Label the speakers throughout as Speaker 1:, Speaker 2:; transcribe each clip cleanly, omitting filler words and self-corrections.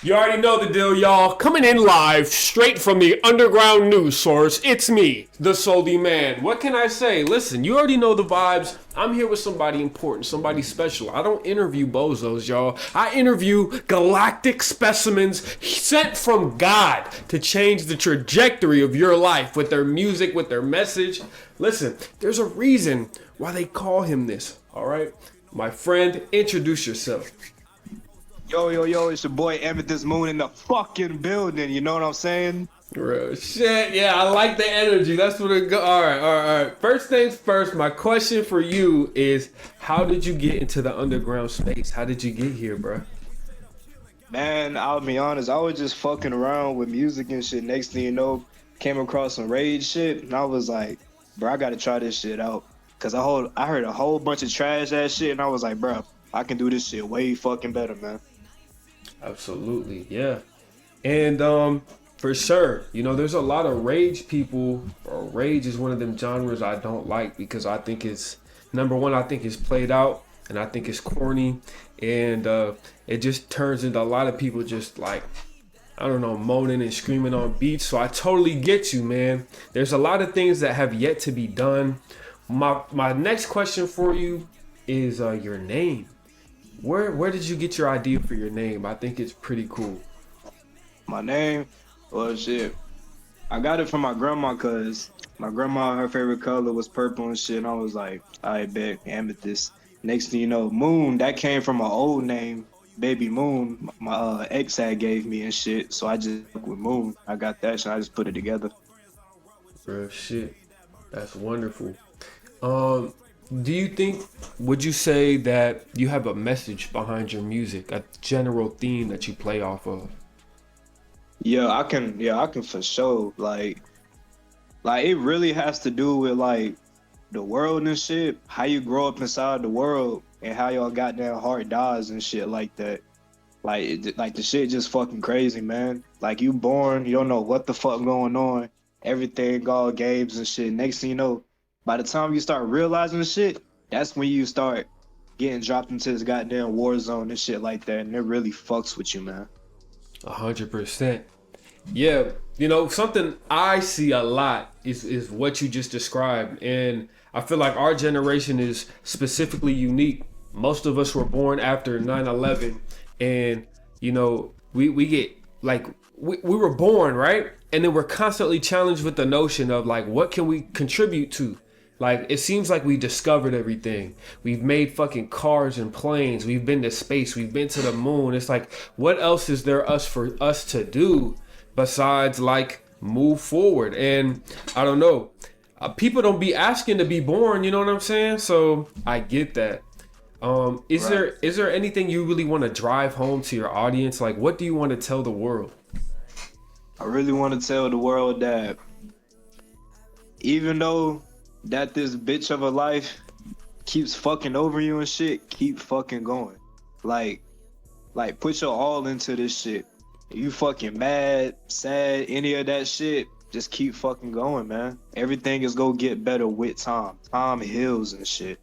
Speaker 1: You already know the deal, y'all. Coming in live, straight from the underground news source, it's me, the Soldy Man. What can I say? Listen, you already know the vibes. I'm here with somebody important, somebody special. I don't interview bozos, y'all. I interview galactic specimens sent from God to change the trajectory of your life with their music, with their message. Listen, there's a reason why they call him this, all right? My friend, introduce yourself.
Speaker 2: Yo, it's your boy Amethyst Moon in the fucking building. You know what I'm saying?
Speaker 1: Real shit. Yeah, I like the energy. That's what it go. All right. First things first, my question for you is, how did you get into the underground space? How did you get here, bro?
Speaker 2: Man, I'll be honest. I was just fucking around with music and shit. Next thing you know, came across some rage shit, and I was like, bro, I gotta try this shit out. Cause I heard a whole bunch of trash ass shit, and I was like, bro, I can do this shit way fucking better, man.
Speaker 1: Absolutely, yeah. And for sure, you know, there's a lot of rage people, or rage is one of them genres I don't like because I think it's, number one, I think it's played out and I think it's corny, and it just turns into a lot of people just like, I don't know, moaning and screaming on beats. So I totally get you, man. There's a lot of things that have yet to be done. My next question for you is your name. Where did you get your idea for your name? I think it's pretty cool.
Speaker 2: My name, well, shit. I got it from my grandma, cause my grandma, her favorite color was purple and shit. And I was like, I bet amethyst. Next thing you know, Moon. That came from my old name, Baby Moon. My ex had gave me and shit. So I just went with Moon. I got that shit. I just put it together.
Speaker 1: Real shit. That's wonderful. Do you think, would you say that you have a message behind your music, a general theme that you play off of?
Speaker 2: Yeah, I can. Yeah, I can for sure. Like it really has to do with like the world and shit. How you grow up inside the world and how y'all goddamn heart dies and shit like that. Like the shit just fucking crazy, man. Like you born, you don't know what the fuck going on. Everything all games and shit. Next thing you know, by the time you start realizing the shit, that's when you start getting dropped into this goddamn war zone and shit like that. And it really fucks with you, man.
Speaker 1: 100%. Yeah, you know, something I see a lot is what you just described. And I feel like our generation is specifically unique. Most of us were born after 9/11, and you know, we get like we were born, right? And then we're constantly challenged with the notion of like, what can we contribute to? Like, it seems like we discovered everything. We've made fucking cars and planes. We've been to space. We've been to the moon. It's like, what else is there for us to do besides like move forward? And I don't know. People don't be asking to be born. You know what I'm saying? So I get that. Is
Speaker 2: Right.
Speaker 1: there anything you really want to drive home to your audience? Like, what do you want to tell the world?
Speaker 2: I really want to tell the world that even though that this bitch of a life keeps fucking over you and shit, keep fucking going. Like, like put your all into this shit. You fucking mad, sad, any of that shit, just keep fucking going, man. Everything is gonna get better with time. Time heals and shit.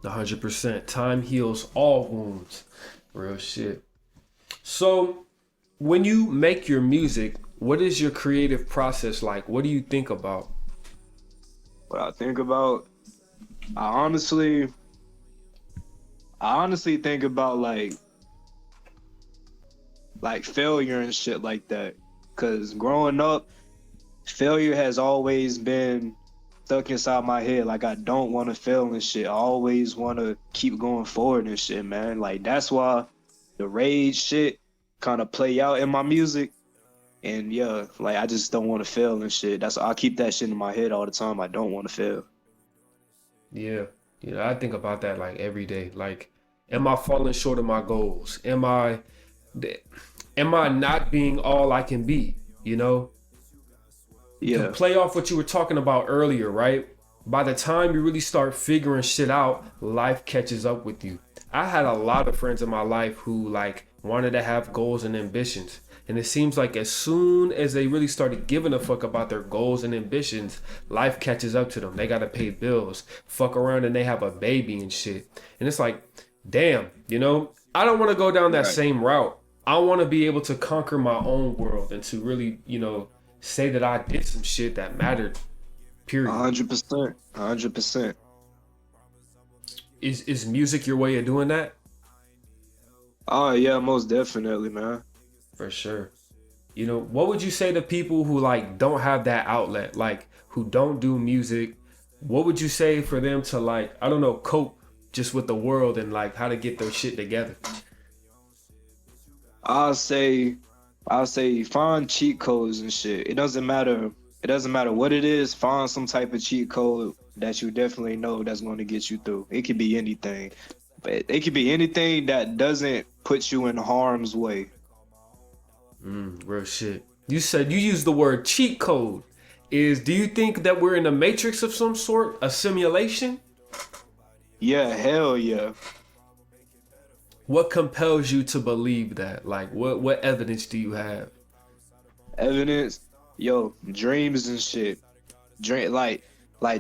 Speaker 1: 100%. Time heals all wounds. Real shit. So, when you make your music, what is your creative process like? What do you think about?
Speaker 2: What I think about, I honestly, I honestly think about like failure and shit like that. Cause growing up, failure has always been stuck inside my head. Like I don't want to fail and shit. I always want to keep going forward and shit, man. Like that's why the rage shit kind of play out in my music. And yeah, like I just don't want to fail and shit. That's I keep that shit in my head all the time. I don't want to fail.
Speaker 1: Yeah. You know, I think about that like every day. Like, am I falling short of my goals? Am I not being all I can be? You know? To
Speaker 2: Yeah,
Speaker 1: play off what you were talking about earlier, right? By the time you really start figuring shit out, life catches up with you. I had a lot of friends in my life who like wanted to have goals and ambitions. And it seems like as soon as they really started giving a fuck about their goals and ambitions, life catches up to them. They gotta pay bills, fuck around and they have a baby and shit. And it's like, damn, you know, I don't want to go down that
Speaker 2: right.
Speaker 1: same route. I want to be able to conquer my own world and to really, say that I did some shit that mattered.
Speaker 2: A
Speaker 1: Period.
Speaker 2: 100%, 100%.
Speaker 1: Is music your way of doing that?
Speaker 2: Oh yeah, most definitely, man.
Speaker 1: For sure. What would you say to people who like don't have that outlet, like who don't do music? What would you say for them to like, I don't know, cope just with the world and like how to get their shit together?
Speaker 2: I'll say, I'll say, find cheat codes and shit. It doesn't matter. It doesn't matter what it is. Find some type of cheat code that you definitely know that's going to get you through. It could be anything, but it could be anything that doesn't put you in harm's way.
Speaker 1: Real shit. You said you used the word cheat code. Do you think that we're in a matrix of some sort, a simulation?
Speaker 2: Yeah, hell yeah.
Speaker 1: What compels you to believe that? Like, what evidence do you have?
Speaker 2: Evidence, yo, dreams and shit. Dream like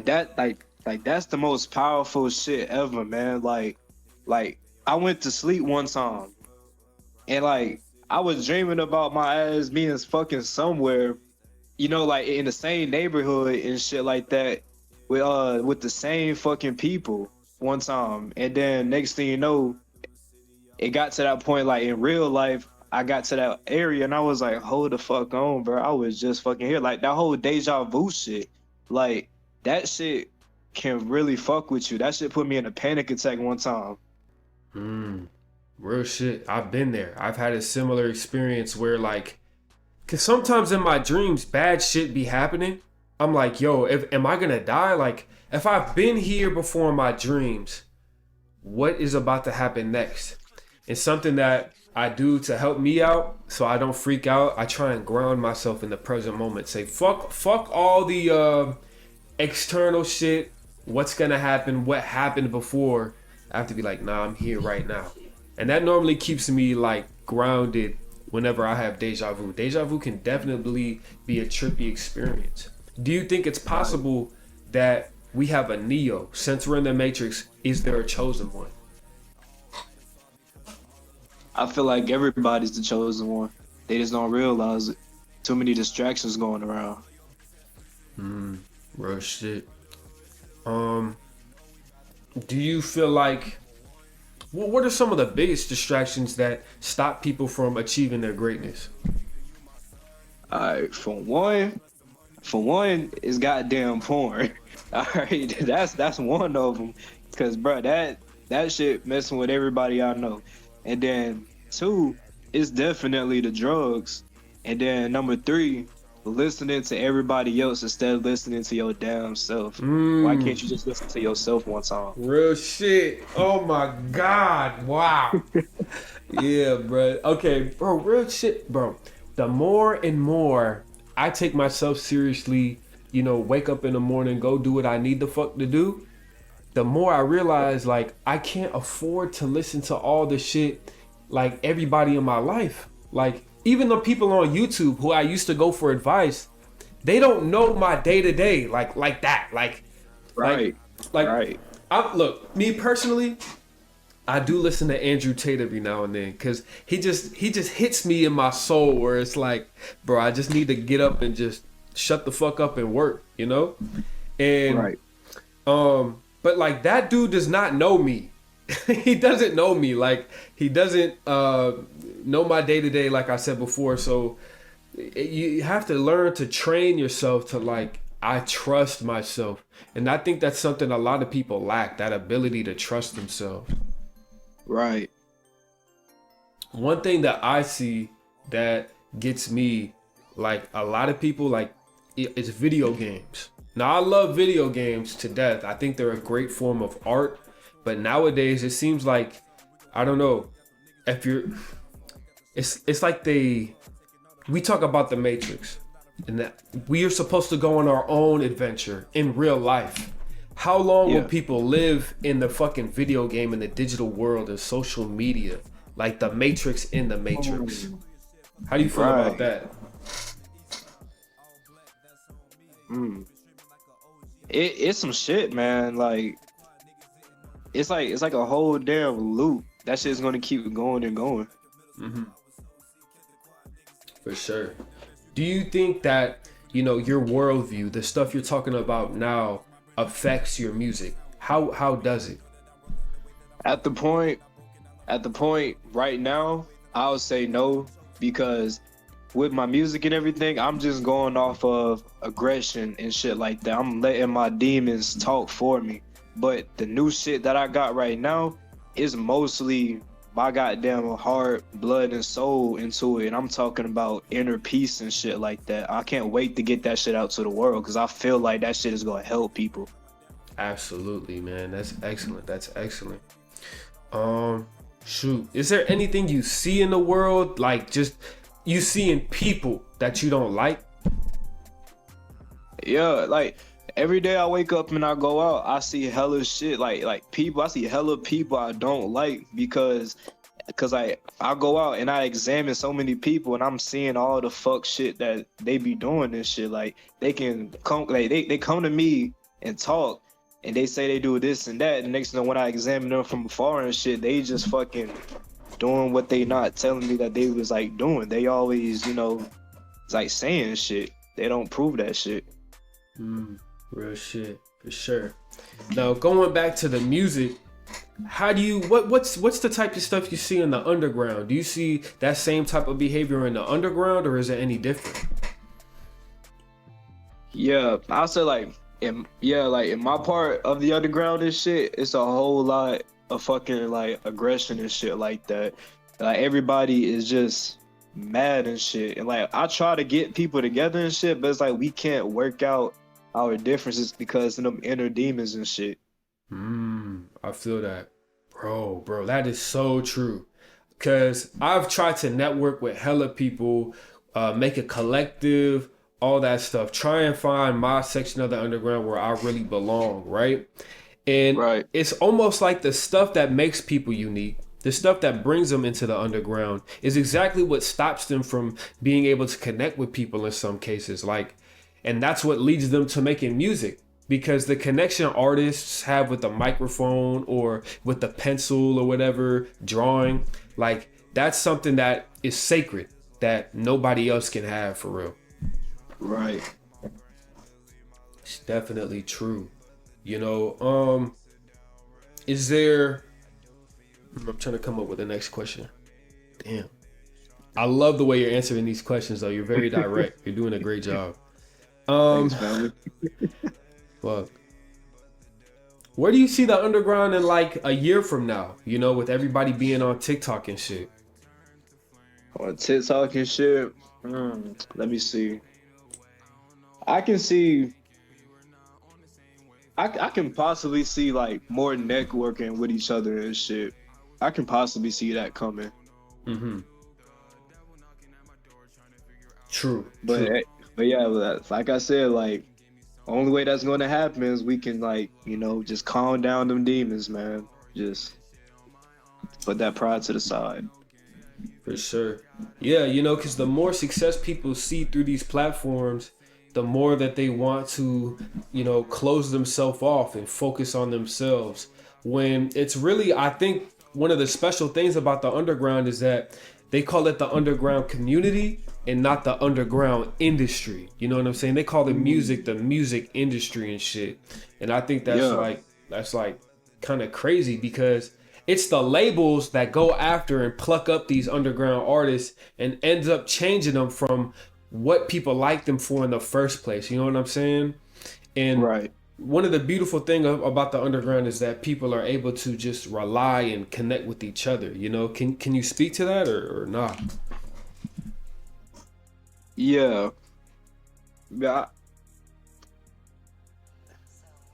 Speaker 2: that, like that's the most powerful shit ever, man. Like I went to sleep one time and like I was dreaming about my ass being fucking somewhere, like in the same neighborhood and shit like that, with the same fucking people one time. And then next thing you know, it got to that point, like in real life, I got to that area and I was like, hold the fuck on, bro. I was just fucking here. Like that whole deja vu shit, like that shit can really fuck with you. That shit put me in a panic attack one time.
Speaker 1: Real shit. I've been there. I've had a similar experience where like, cause sometimes in my dreams, bad shit be happening. I'm like, yo, am I gonna die? Like, if I've been here before in my dreams, what is about to happen next? And something that I do to help me out so I don't freak out, I try and ground myself in the present moment. Say, fuck all the external shit, what's gonna happen, what happened before. I have to be like, nah, I'm here right now. And that normally keeps me like grounded whenever I have deja vu. Deja vu can definitely be a trippy experience. Do you think it's possible that we have a Neo? Since we're in the Matrix, is there a chosen one?
Speaker 2: I feel like everybody's the chosen one. They just don't realize it. Too many distractions going around.
Speaker 1: Real shit. Do you feel like, what are some of the biggest distractions that stop people from achieving their greatness?
Speaker 2: Alright, for one, is goddamn porn. Alright, that's one of them. Cause bro, that shit messing with everybody I know. And then two, it's definitely the drugs. And then number three, listening to everybody else instead of listening to your damn self. Why can't you just listen to yourself one time?
Speaker 1: Real shit. Oh my God. Wow. Yeah, bro. Okay, bro, real shit, bro. The more and more I take myself seriously, wake up in the morning, go do what I need the fuck to do, the more I realize like I can't afford to listen to all the shit like everybody in my life. Like even the people on YouTube who I used to go for advice, they don't know my day to day like that.
Speaker 2: Right. Right.
Speaker 1: Look, me personally, I do listen to Andrew Tate every now and then because he just hits me in my soul where it's like, bro, I just need to get up and just shut the fuck up and work, And
Speaker 2: Right.
Speaker 1: but like that dude does not know me. He doesn't know me. Like he doesn't know my day to day, like I said before. So you have to learn to train yourself to like, I trust myself. And I think that's something a lot of people lack, that ability to trust themselves.
Speaker 2: Right.
Speaker 1: One thing that I see that gets me, like a lot of people, like it's video games. Now I love video games to death. I think they're a great form of art. But nowadays it seems like, I don't know, if you're, it's like we talk about the Matrix and that we are supposed to go on our own adventure in real life. How long will people live in the fucking video game in the digital world of social media? Like the Matrix in the Matrix. How do you feel about that?
Speaker 2: It's some shit, man. Like it's like a whole damn loop. That shit's gonna keep going and going.
Speaker 1: For sure. Do you think that, your worldview, the stuff you're talking about now, affects your music? How does it?
Speaker 2: At the point, at the point right now, I would say no, because with my music and everything, I'm just going off of aggression and shit like that. I'm letting my demons talk for me. But the new shit that I got right now is mostly my goddamn heart, blood, and soul into it. And I'm talking about inner peace and shit like that. I can't wait to get that shit out to the world because I feel like that shit is gonna help people.
Speaker 1: Absolutely, man. That's excellent. That's excellent. Shoot. Is there anything you see in the world, like just you see in people that you don't like?
Speaker 2: Yeah, like every day I wake up and I go out, I see hella shit like people. I see hella people I don't like because I go out and I examine so many people and I'm seeing all the fuck shit that they be doing and shit. Like they can come like they come to me and talk and they say they do this and that. And the next thing when I examine them from afar and shit, they just fucking doing what they not telling me that they was like doing. They always, it's like saying shit. They don't prove that shit.
Speaker 1: Real shit, for sure. Now going back to the music, how do you what's the type of stuff you see in the underground? Do you see that same type of behavior in the underground, or is it any different?
Speaker 2: Yeah, I say like in my part of the underground and shit, it's a whole lot of fucking like aggression and shit like that. Like everybody is just mad and shit. And like I try to get people together and shit, but it's like we can't work out our differences because of them inner demons and shit.
Speaker 1: I feel that. Bro, that is so true. Cause I've tried to network with hella people, make a collective, all that stuff. Try and find my section of the underground where I really belong, right? And
Speaker 2: Right.
Speaker 1: it's almost like the stuff that makes people unique, the stuff that brings them into the underground is exactly what stops them from being able to connect with people in some cases. And that's what leads them to making music. Because the connection artists have with the microphone or with the pencil or whatever, drawing, like that's something that is sacred that nobody else can have for real.
Speaker 2: Right.
Speaker 1: It's definitely true. Is there, I'm trying to come up with the next question. Damn. I love the way you're answering these questions though. You're very direct. You're doing a great job.
Speaker 2: Thanks, family.
Speaker 1: Fuck. Where do you see the underground in like a year from now? With everybody being on TikTok and shit.
Speaker 2: On TikTok and shit. Let me see. I can see. I can possibly see like more networking with each other and shit. I can possibly see that coming.
Speaker 1: True.
Speaker 2: But yeah, like I said, like only way that's gonna happen is we can like just calm down them demons, man. Just put that pride to the side.
Speaker 1: For sure. Yeah, because the more success people see through these platforms, the more that they want to, close themselves off and focus on themselves. When it's really, I think one of the special things about the underground is that they call it the underground community and not the underground industry. You know what I'm saying? They call the music industry and shit. And I think that's like kind of crazy because it's the labels that go after and pluck up these underground artists and ends up changing them from what people like them for in the first place. You know what I'm saying? And
Speaker 2: right.
Speaker 1: One of the beautiful things about the underground is that people are able to just rely and connect with each other. Can you speak to that or not?
Speaker 2: Yeah.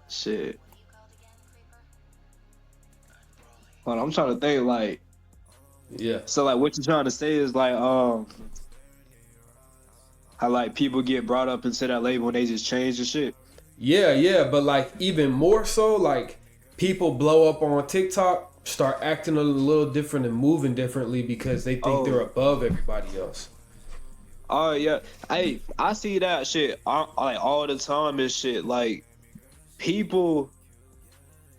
Speaker 2: Shit. Hold on, I'm trying to think like.
Speaker 1: Yeah.
Speaker 2: So like, what you're trying to say is like, how like people get brought up into that label and they just change the shit.
Speaker 1: Yeah, but like even more so, like people blow up on TikTok, start acting a little different and moving differently because they think they're above everybody else.
Speaker 2: Oh yeah, hey, I see that shit like all the time and shit. Like people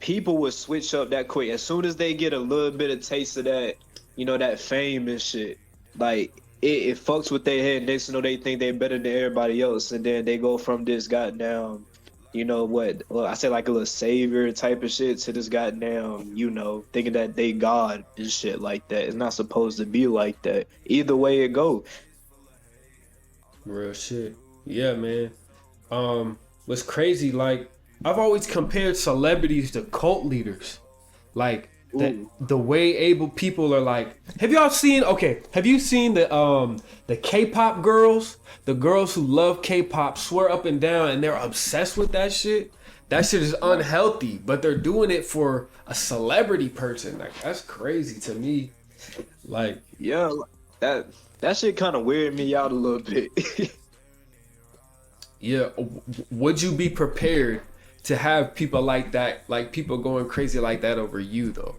Speaker 2: would switch up that quick as soon as they get a little bit of taste of that, that fame and shit. Like it fucks with their head. Next, you know, they think they're better than everybody else, and then they go from this goddamn, you know what? Well, I say like a little savior type of shit to this goddamn, you know, thinking that they God and shit like that. It's not supposed to be like that. Either way it go.
Speaker 1: Real shit. Yeah, man. What's crazy, like, I've always compared celebrities to cult leaders. Like, the way able people are like, have you seen the K-pop girls? The girls who love K-pop swear up and down and they're obsessed with that shit. That shit is unhealthy, but they're doing it for a celebrity person. Like, that's crazy to me. Like,
Speaker 2: Yeah, that shit kind of weirded me out a little bit.
Speaker 1: yeah, would you be prepared to have people like that, like people going crazy like that over you though?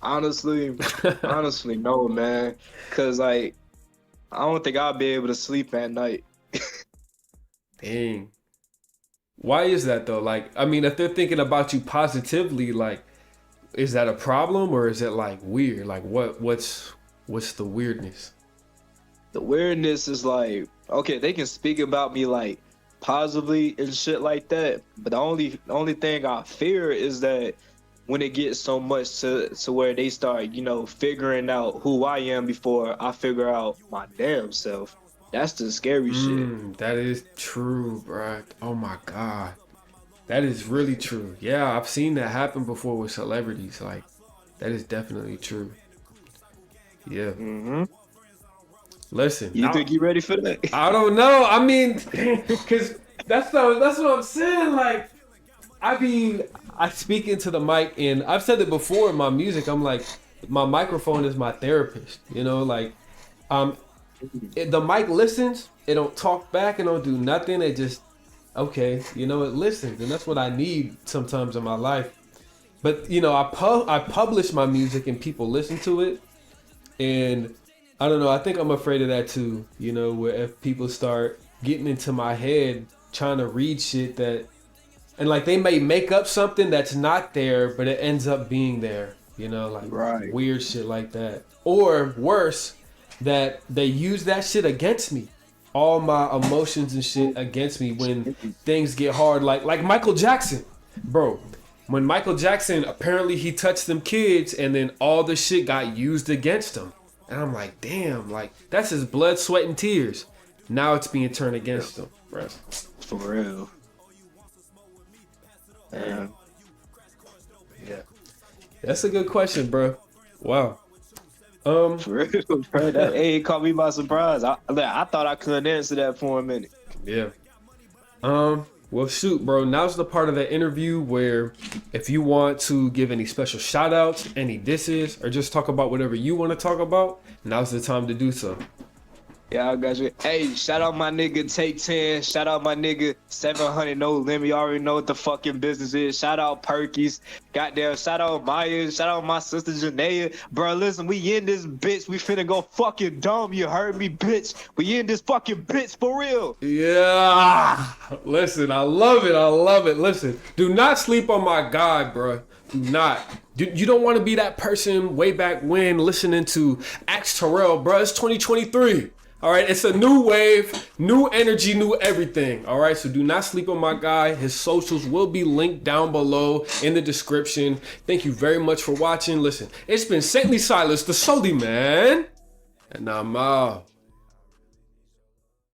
Speaker 2: Honestly, no, man. Cause like, I don't think I'll be able to sleep at night.
Speaker 1: Dang. Why is that though? Like, I mean, if they're thinking about you positively, like, is that a problem or is it like weird? Like, what's the weirdness?
Speaker 2: The weirdness is like, okay, they can speak about me like positively and shit like that, but the only thing I fear is that when it gets so much to where they start, you know, figuring out who I am before I figure out my damn self. That's the scary shit.
Speaker 1: That is true, bruh. Oh my God. That is really true. Yeah, I've seen that happen before with celebrities. Like, that is definitely true. Yeah.
Speaker 2: Mm-hmm.
Speaker 1: Listen.
Speaker 2: You think you ready for that?
Speaker 1: I don't know. I mean, because that's what I'm saying. Like, I mean, I speak into the mic, and I've said it before in my music. I'm like, my microphone is my therapist. You know, like, the mic listens. It don't talk back. It don't do nothing. It just, okay, you know, it listens, and that's what I need sometimes in my life. But you know, I publish my music, and people listen to it, and I don't know. I think I'm afraid of that too. You know, where if people start getting into my head, trying to read shit that, and like they may make up something that's not there, but it ends up being there. You know, like
Speaker 2: Right.
Speaker 1: weird shit like that, or worse, that they use that shit against me. All my emotions and shit against me when things get hard. Like Michael Jackson, bro. When Michael Jackson apparently he touched them kids, and then all the shit got used against him. And I'm like, damn, like that's his blood, sweat, and tears. Now it's being turned against him, bro.
Speaker 2: For real.
Speaker 1: Yeah. Yeah. That's a good question, bro. Wow.
Speaker 2: For real, bro. That caught me by surprise. I thought I couldn't answer that for a minute.
Speaker 1: Yeah. Well, shoot, bro. Now's the part of the interview where if you want to give any special shout outs, any disses, or just talk about whatever you want to talk about, now's the time to do so.
Speaker 2: Yeah, I got you. Hey, shout out my nigga Take 10. Shout out my nigga 700 No Limit. You already know what the fucking business is. Shout out Perky's. Goddamn, shout out Maya. Shout out my sister Janaea. Bro, listen, we in this bitch. We finna go fucking dumb. You heard me, bitch. We in this fucking bitch for real.
Speaker 1: Yeah. Listen, I love it. I love it. Listen, do not sleep on my guy, bro. Do not. You don't want to be that person way back when listening to Axe Terrell, bro. It's 2023. All right, it's a new wave, new energy, new everything. All right, so do not sleep on my guy. His socials will be linked down below in the description. Thank you very much for watching. Listen, it's been Saintly Silas, the Soli Man, and I'm out.